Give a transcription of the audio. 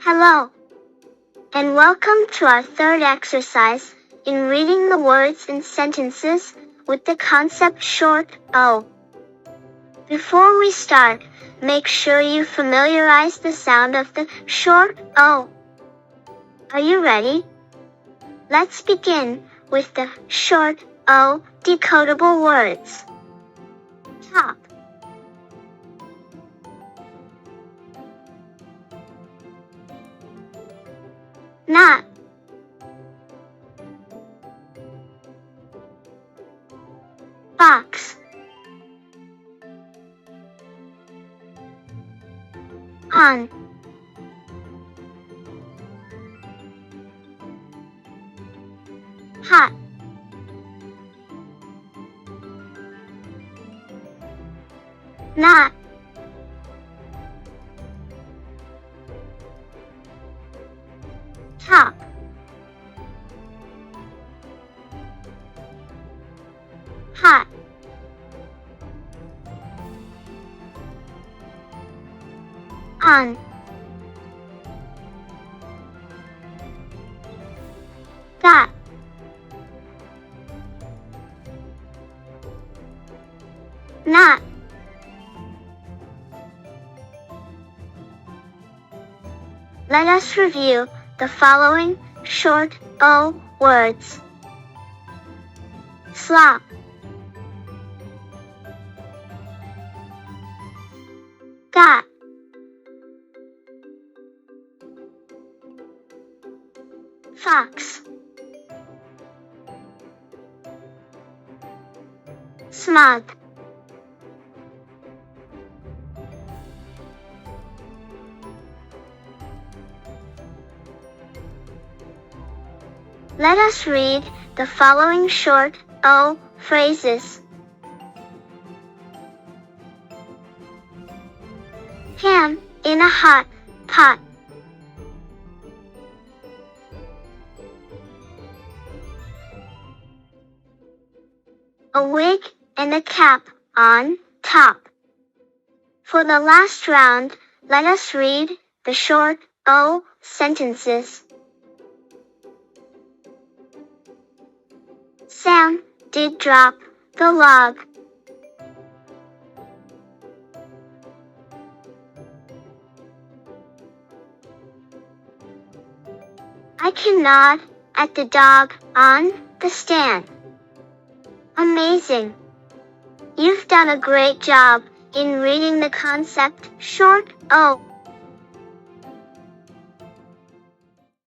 Hello, and welcome to our third exercise in reading the words and sentences with the concept short O. Before we start, make sure you familiarize the sound of the short O. Are you ready? Let's begin with the short O decodable words. Top, not, box, on, hot, not, top, hot, on, got, not. Let us review the following short O words. Slop, got, fox, smog, let us read the following short O phrases. Ham in a hot pot. A wig and a cap on top. For the last round, let us read the short O sentences. Sam did drop the log. I can nod at the dog on the stand. Amazing! You've done a great job in reading the concept short O.